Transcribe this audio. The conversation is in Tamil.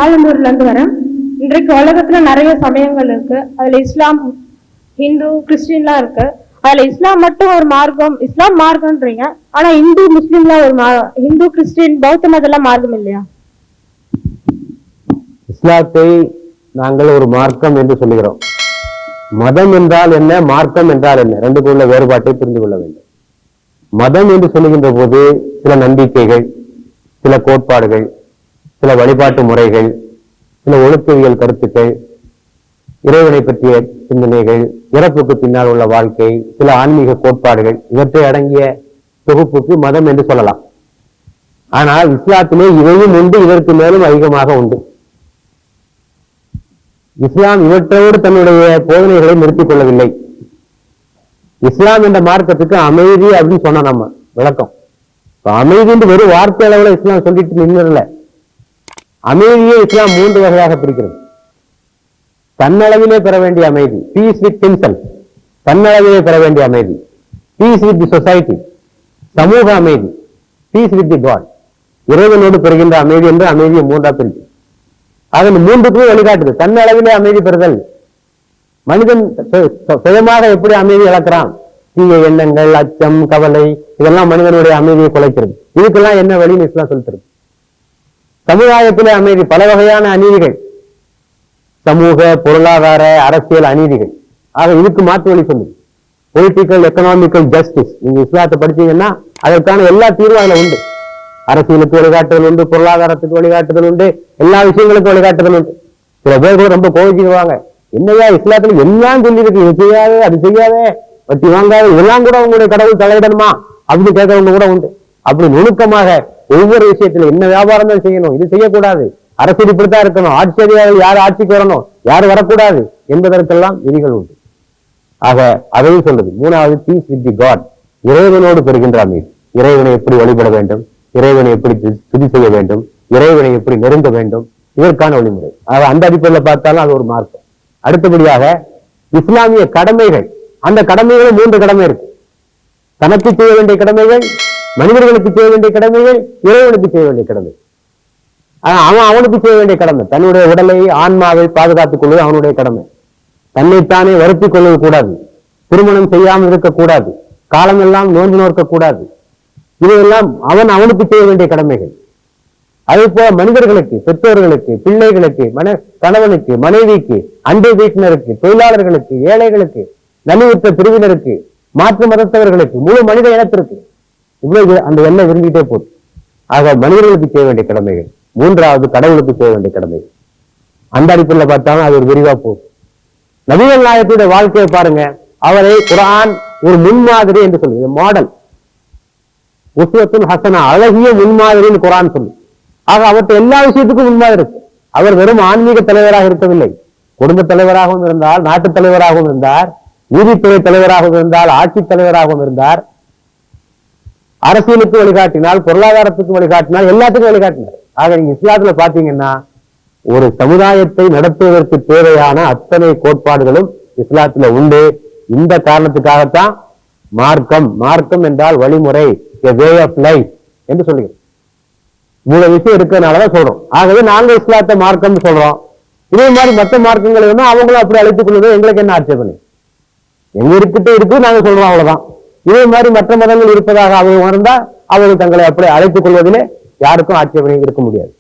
ஆலந்தூர்ல இருந்து வரேன். இன்றைக்கு உலகத்துல நிறைய சமயங்கள் இருக்கு. அதுல இஸ்லாம், ஹிந்து, கிறிஸ்டின்லாம் இருக்கு. அதுல இஸ்லாம் மட்டும் ஒரு மார்க்கம், இஸ்லாம் மார்க்கம்ன்றீங்க. ஆனா இந்து, முஸ்லீம்லாம் ஒரு ஹிந்து, கிறிஸ்டின், பௌத்தம் அதெல்லாம் மார்க்கம் இல்லையா? இஸ்லாத்தை நாங்கள் ஒரு மார்க்கம் என்று சொல்லுகிறோம். மதம் என்றால் என்ன, மார்க்கம் என்றால் என்ன, ரெண்டுக்குள்ள வேறுபாட்டை புரிந்து கொள்ள வேண்டும். மதம் என்று சொல்லுகின்ற போது சில நம்பிக்கைகள், சில கோட்பாடுகள், சில வழிபாட்டு முறைகள், சில ஒழுக்கவியல் கருத்துக்கள், இறைவனை பற்றிய சிந்தனைகள், இறப்புக்கு பின்னால் உள்ள வாழ்க்கை, சில ஆன்மீக கோட்பாடுகள், இவற்றை அடங்கிய தொகுப்புக்கு மதம் என்று சொல்லலாம். ஆனால் இஸ்லாத்திலே இவையும் உண்டு, இதற்கு மேலும் அதிகமாக உண்டு. இஸ்லாம் இவற்றோடு தன்னுடைய போதனைகளை நிறுத்திக் கொள்ளவில்லை. இஸ்லாம் என்ற மார்க்கத்துக்கு அமைதி அப்படின்னு சொன்ன நம்ம விளக்கம். அமைதி என்று வெறும் வார்த்தை அளவுல இஸ்லாம் சொல்லிட்டு நின்றுல. அமைதியை இஸ்லாம் 3 வகையாக பிரிக்கிறது. தன்னளவிலே பெற வேண்டிய அமைதி, பீஸ் வித் ஹிம்செல்ஃப், தன்னளவிலே பெற வேண்டிய அமைதி, பீஸ் வித் தி சொசைட்டி, சமூக அமைதி, பீஸ் வித் தி காட், இறைவனோடு பெறுகின்ற அமைதி என்று அமைதியை 3ஆ பிரிக்கும். ஆக இந்த 3க்கும் வழிகாட்டுது. தன்னளவிலே அமைதி பெறுதல். மனிதன் சுயமாக எப்படி அமைதி இழக்கிறான்? தீய எண்ணங்கள், அச்சம், கவலை, இதெல்லாம் மனிதனுடைய அமைதியை குலைக்கிறது. இதுக்கெல்லாம் என்ன வழின்னு இஸ்லாம் சொல்லித்தருது. சமுதாயத்திலே அமைதி, பல வகையான அநீதிகள், சமூக, பொருளாதார, அரசியல் அநீதிகள். ஆக இதுக்கு மாற்று வழி சொல்லுது. Political, economical justice. நீங்க இஸ்லாத்தை படிச்சீங்கன்னா அதற்கான எல்லா தீர்வும் அதுல உண்டு. அரசியலுக்கு வழிகாட்டுதல் உண்டு, பொருளாதாரத்துக்கு வழிகாட்டுதல் உண்டு, எல்லா விஷயங்களுக்கும் வழிகாட்டுதல் உண்டு. சில பேர் கூட ரொம்ப கோவிச்சுக்குவாங்க, என்னையா இஸ்லாத்துல எல்லாம் சொல்லியிருக்கு, இது செய்யாதே, அது செய்யாதே, வட்டி வாங்காது, இதெல்லாம் கூட உங்களுடைய கடவுள் தலையிடணுமா அப்படின்னு கேட்கறவங்க கூட உண்டு. அப்படி நுணுக்கமாக ஒவ்வொரு விஷயத்துல என்ன வியாபாரம் தான் செய்யணும், இது செய்யக்கூடாது, அரசியல் இப்படித்தான் இருக்கணும், ஆட்சி அதிகாரிகள் யார் ஆட்சிக்கு வரணும், யார் வரக்கூடாது என்பதற்கெல்லாம் விதிகள் உண்டு. ஆக அதையும் சொல்லுது. 3வது பீஸ் வித் தி காட், இறைவனோடு பெறுகின்ற அமைதி. இறைவனை எப்படி வழிபட வேண்டும், இறைவனை எப்படி துதி செய்ய வேண்டும், இறைவனை எப்படி நெருங்க வேண்டும், இதற்கான வழிமுறை. ஆக அந்த அடிப்படையில் பார்த்தாலும் அது ஒரு மார்க்கம். அடுத்தபடியாக இஸ்லாமிய கடமைகள், அந்த கடமைகளும் 3 கடமை இருக்கு. தனக்கு செய்ய வேண்டிய கடமைகள், மனிதர்களுக்கு செய்ய வேண்டிய கடமைகள், இறைவனுக்கு செய்ய வேண்டிய கடமை. அவனுக்கு செய்ய வேண்டிய கடமை தன்னுடைய உடலை, ஆன்மாவை பாதுகாத்துக் கொள்வது அவனுடைய கடமை. தன்னைத்தானே வருத்திக் கொள்வது கூடாது, திருமணம் செய்யாமல் இருக்கக்கூடாது, காலமெல்லாம் நோன்பு நோக்கக்கூடாது. இதையெல்லாம் அவனுக்கு செய்ய வேண்டிய கடமைகள். அதே போல மனிதர்களுக்கு, பெற்றோர்களுக்கு, பிள்ளைகளுக்கு, கணவனுக்கு, மனைவிக்கு, அண்டை வீட்டினருக்கு, தொழிலாளர்களுக்கு, ஏழைகளுக்கு, நலிவுற்ற பிரிவினருக்கு, மாற்று மதத்தவர்களுக்கு, முழு மனித இனத்திற்கு, இவ்வளவு அந்த எல்லை விரும்பிட்டே போகுது. ஆக மனிதர்களுக்கு செய்ய வேண்டிய கடமைகள். 3வது கடவுளுக்கு செய்ய வேண்டிய கடமைகள். அந்த அடிப்படையில் பார்த்தாலும் அது ஒரு விரிவா போகுது. நபிகள் நாயகத்துடைய வாழ்க்கையை பாருங்க. அவரை குர்ஆன் ஒரு முன்மாதிரி என்று சொல்லுது, மாடல், உஸ்வத்துல் ஹசனா, அழகிய முன்மாதிரின்னு குர்ஆன் சொல்லு. ஆக அவற்றை எல்லா விஷயத்துக்கும் முன்மாதிரி இருக்கு. அவர் வெறும் ஆன்மீக தலைவராக இருக்கவில்லை, குடும்ப தலைவராகவும் இருந்தார், நாட்டு தலைவராகவும் இருந்தார், நீதித்துறை தலைவராகவும் இருந்தால், ஆட்சி தலைவராகவும் இருந்தார், அரசியலுக்கு வழிகாட்டினால், பொருளாதாரத்துக்கு வழிகாட்டினால், எல்லாத்துக்கும் வழிகாட்டினார். ஆக நீங்க இஸ்லாத்துல பாத்தீங்கன்னா ஒரு சமுதாயத்தை நடத்துவதற்கு தேவையான அத்தனை கோட்பாடுகளும் இஸ்லாத்துல உண்டு. இந்த காரணத்துக்காகத்தான் மார்க்கம், மார்க்கம் என்றால் வழிமுறை, வே ஆஃப் லைஃப் என்று சொல்லுகிறோம். இவ்வளவு விஷயம் இருக்கிறதுனாலதான் சொல்றோம். ஆகவே நாங்க இஸ்லாத்தை மார்க்கம் சொல்றோம். இதே மாதிரி மற்ற மார்க்கங்கள் வந்து அவங்களும் அப்படி அழைத்துக் கொள்வது எங்களுக்கு என்ன ஆட்சேபனை? எங்க இருக்கிட்டே இருக்கு, நாங்க சொல்றோம், அவ்வளவுதான். இதே மாதிரி மற்ற மதங்கள் இருப்பதாக அவங்க உணர்ந்தா அவர்கள் தங்களை அப்படி அழைத்துக் கொள்வதிலே யாருக்கும் ஆட்சேபனை இருக்க முடியாது.